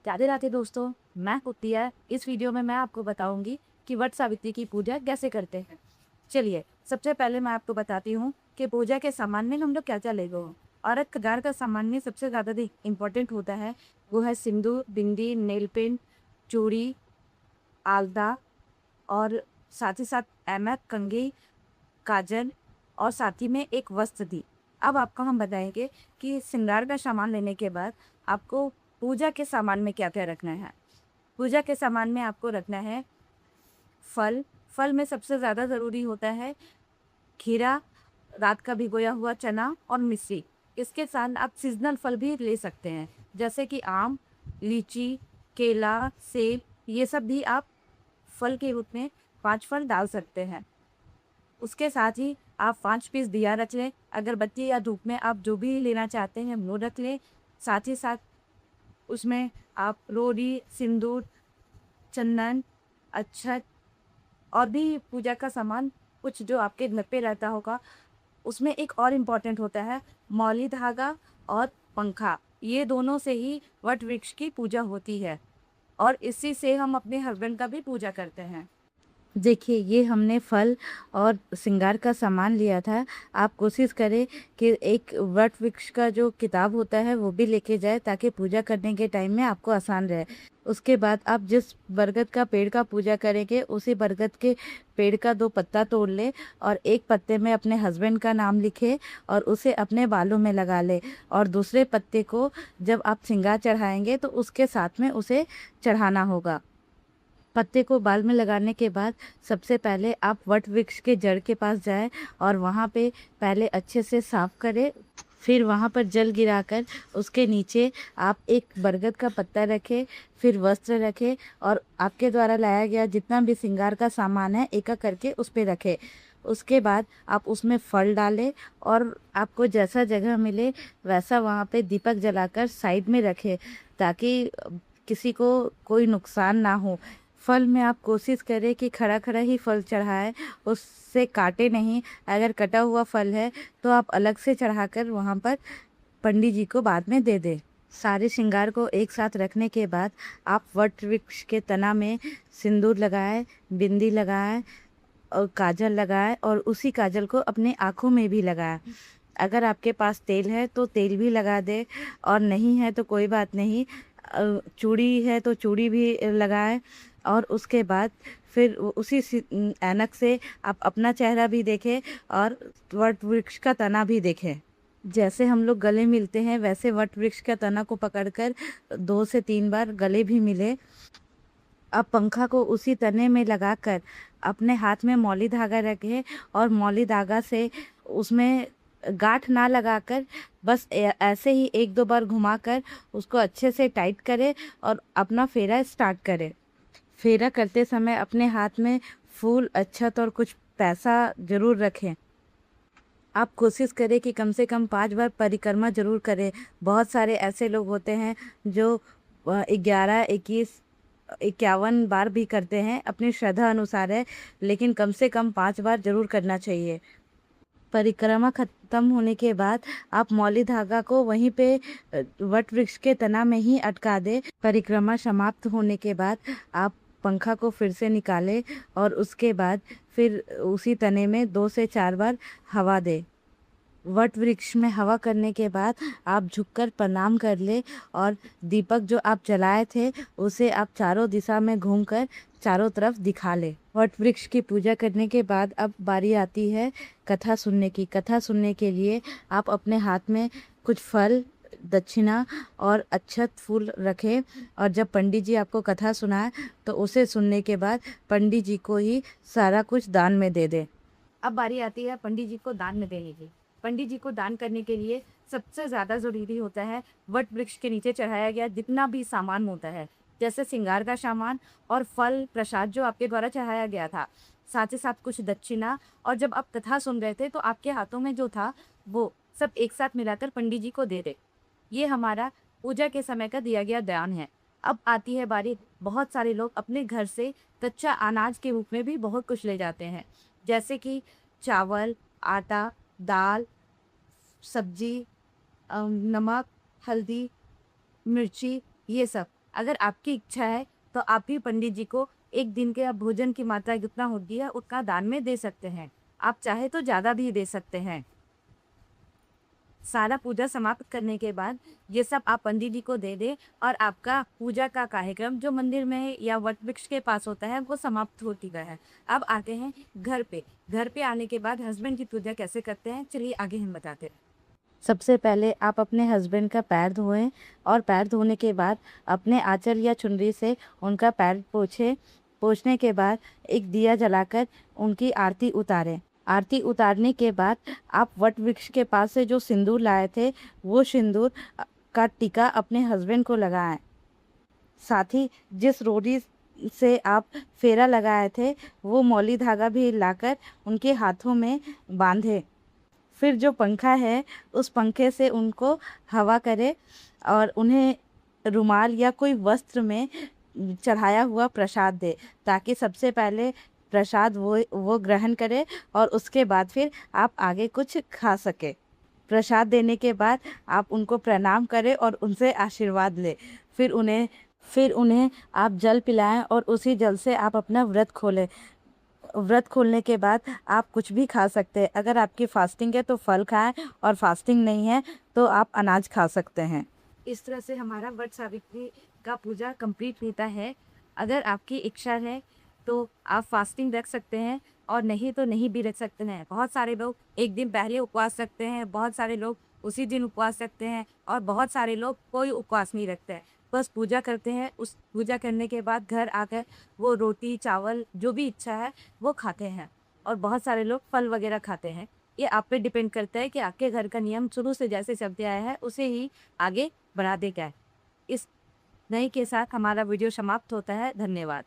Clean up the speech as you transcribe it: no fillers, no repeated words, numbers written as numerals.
राधे राधे दोस्तों, मैं कुतिया। इस वीडियो में मैं आपको बताऊंगी कि वट सावित्री की पूजा कैसे करते हैं। चलिए, सबसे पहले मैं आपको बताती हूँ कि पूजा के सामान में हम लोग क्या क्या लेंगे। औरत का घर का सामान में सबसे ज़्यादा इम्पोर्टेंट होता है, वो है सिंदूर, बिंदी, नेल पेंट, चूड़ी, आलता और साथ ही साथ ऐनक, कंघी, काजल और साथ ही में एक वस्त्र दी। अब आपको हम बताएंगे कि श्रृंगार का सामान लेने के बाद आपको पूजा के सामान में क्या क्या रखना है। पूजा के सामान में आपको रखना है फल। फल में सबसे ज़्यादा ज़रूरी होता है खीरा, रात का भिगोया हुआ चना और मिश्री। इसके साथ आप सीजनल फल भी ले सकते हैं, जैसे कि आम, लीची, केला, सेब। ये सब भी आप फल के रूप में 5 फल डाल सकते हैं। उसके साथ ही आप 5 पीस दिया रख लें। अगरबत्ती या धूप में आप जो भी लेना चाहते हैं वो रख लें। साथ ही साथ उसमें आप रोली, सिंदूर, चंदन, अक्षत और भी पूजा का सामान कुछ जो आपके घर पे रहता होगा। उसमें एक और इम्पॉर्टेंट होता है मौली धागा और पंखा। ये दोनों से ही वट वृक्ष की पूजा होती है और इसी से हम अपने हस्बैंड का भी पूजा करते हैं। देखिए, ये हमने फल और श्रृंगार का सामान लिया था। आप कोशिश करें कि एक वट वृक्ष का जो किताब होता है वो भी लेके जाए, ताकि पूजा करने के टाइम में आपको आसान रहे। उसके बाद आप जिस बरगद का पेड़ का पूजा करेंगे, उसी बरगद के पेड़ का 2 पत्ता तोड़ ले और एक पत्ते में अपने हस्बैंड का नाम लिखे और उसे अपने बालों में लगा ले। और दूसरे पत्ते को जब आप श्रृंगार चढ़ाएंगे तो उसके साथ में उसे चढ़ाना होगा। पत्ते को बाल में लगाने के बाद सबसे पहले आप वट वृक्ष के जड़ के पास जाएं और वहाँ पे पहले अच्छे से साफ करें। फिर वहाँ पर जल गिराकर उसके नीचे आप एक बरगद का पत्ता रखें, फिर वस्त्र रखें और आपके द्वारा लाया गया जितना भी श्रृंगार का सामान है एक एक करके उस पर रखें। उसके बाद आप उसमें फल डालें और आपको जैसा जगह मिले वैसा वहाँ पे दीपक जलाकर साइड में रखें, ताकि किसी को कोई नुकसान ना हो। फल में आप कोशिश करें कि खड़ा खड़ा ही फल चढ़ाएं, उससे काटे नहीं। अगर कटा हुआ फल है तो आप अलग से चढ़ाकर वहाँ पर पंडित जी को बाद में दे दें। सारे श्रृंगार को एक साथ रखने के बाद आप वट वृक्ष के तना में सिंदूर लगाएं, बिंदी लगाएं और काजल लगाएं और उसी काजल को अपने आँखों में भी लगाएं। अगर आपके पास तेल है तो तेल भी लगा दे और नहीं है तो कोई बात नहीं। चूड़ी है तो चूड़ी भी लगाएं और उसके बाद फिर उसी ऐनक से आप अपना चेहरा भी देखें और वट वृक्ष का तना भी देखें। जैसे हम लोग गले मिलते हैं वैसे वट वृक्ष का तना को पकड़कर 2 से 3 बार गले भी मिले। अब पंखा को उसी तने में लगाकर अपने हाथ में मौली धागा रखें और मौली धागा से उसमें गांठ ना लगाकर बस ऐसे ही 1-2 बार घुमाकर उसको अच्छे से टाइट करें और अपना फेरा स्टार्ट करें। फेरा करते समय अपने हाथ में फूल, अक्षत और कुछ पैसा ज़रूर रखें। आप कोशिश करें कि कम से कम 5 बार परिक्रमा जरूर करें। बहुत सारे ऐसे लोग होते हैं जो 11, 21, 51 बार भी करते हैं, अपनी श्रद्धा अनुसार है, लेकिन कम से कम 5 बार जरूर करना चाहिए। परिक्रमा खत्म होने के बाद आप मौली धागा को वहीं पे वट वृक्ष के तना में ही अटका दें। परिक्रमा समाप्त होने के बाद आप पंखा को फिर से निकालें और उसके बाद फिर उसी तने में 2 से 4 बार हवा दें। वट वृक्ष में हवा करने के बाद आप झुककर प्रणाम कर ले और दीपक जो आप जलाए थे उसे आप चारों दिशा में घूमकर चारों तरफ दिखा ले। वट वृक्ष की पूजा करने के बाद अब बारी आती है कथा सुनने की। कथा सुनने के लिए आप अपने हाथ में कुछ फल, दक्षिणा और अक्षत फूल रखें और जब पंडित जी आपको कथा सुनाए तो उसे सुनने के बाद पंडित जी को ही सारा कुछ दान में दे दें। अब बारी आती है पंडित जी को दान में देने की। पंडित जी को दान करने के लिए सबसे ज़्यादा ज़रूरी होता है वट वृक्ष के नीचे चढ़ाया गया जितना भी सामान होता है, जैसे श्रृंगार का सामान और फल प्रसाद जो आपके द्वारा चढ़ाया गया था, साथ ही साथ कुछ दक्षिणा। और जब आप कथा सुन रहे थे तो आपके हाथों में जो था वो सब एक साथ मिलाकर पंडित जी को दे दे। ये हमारा पूजा के समय का दिया गया दान है। अब आती है बारी, बहुत सारे लोग अपने घर से कच्चा अनाज के रूप में भी बहुत कुछ ले जाते हैं, जैसे कि चावल, आटा, दाल, सब्जी, नमक, हल्दी, मिर्ची, ये सब। अगर आपकी इच्छा है तो आप भी पंडित जी को एक दिन के भोजन की मात्रा जितना होती है उतना दान में दे सकते हैं। आप चाहे तो ज़्यादा भी दे सकते हैं। सारा पूजा समाप्त करने के बाद ये सब आप पंडित जी को दे दें और आपका पूजा का कार्यक्रम जो मंदिर में या वट वृक्ष के पास होता है वो समाप्त हो चुका है। अब आते हैं घर पे। घर पे आने के बाद हस्बैंड की पूजा कैसे करते हैं, चलिए आगे हम बताते हैं। सबसे पहले आप अपने हस्बैंड का पैर धोएं और पैर धोने के बाद अपने आंचल या चुनरी से उनका पैर पोंछें। पोंछने के बाद एक दिया जलाकर उनकी आरती उतारें। आरती उतारने के बाद आप वट वृक्ष के पास से जो सिंदूर लाए थे वो सिंदूर का टीका अपने हस्बैंड को लगाएं। साथ ही जिस रोड़ी से आप फेरा लगाए थे वो मौली धागा भी लाकर उनके हाथों में बांधें। फिर जो पंखा है उस पंखे से उनको हवा करे और उन्हें रुमाल या कोई वस्त्र में चढ़ाया हुआ प्रसाद दे, ताकि सबसे पहले प्रसाद वो ग्रहण करे और उसके बाद फिर आप आगे कुछ खा सके। प्रसाद देने के बाद आप उनको प्रणाम करें और उनसे आशीर्वाद लें। फिर उन्हें आप जल पिलाएं और उसी जल से आप अपना व्रत खोलें। व्रत खोलने के बाद आप कुछ भी खा सकते हैं। अगर आपकी फास्टिंग है तो फल खाएं और फास्टिंग नहीं है तो आप अनाज खा सकते हैं। इस तरह से हमारा वट सावित्री का पूजा कंप्लीट होता है। अगर आपकी इच्छा है तो आप फास्टिंग रख सकते हैं और नहीं तो नहीं भी रख सकते हैं। बहुत सारे लोग एक दिन पहले उपवास रखते हैं, बहुत सारे लोग उसी दिन उपवास रखते हैं और बहुत सारे लोग कोई उपवास नहीं रखते हैं, बस पूजा करते हैं। उस पूजा करने के बाद घर आकर वो रोटी चावल जो भी इच्छा है वो खाते हैं और बहुत सारे लोग फल वगैरह खाते हैं। ये आप पे डिपेंड करता है कि आपके घर का नियम शुरू से जैसे चलते आया है उसे ही आगे बढ़ा दे क्या है। इस नई के साथ हमारा वीडियो समाप्त होता है। धन्यवाद।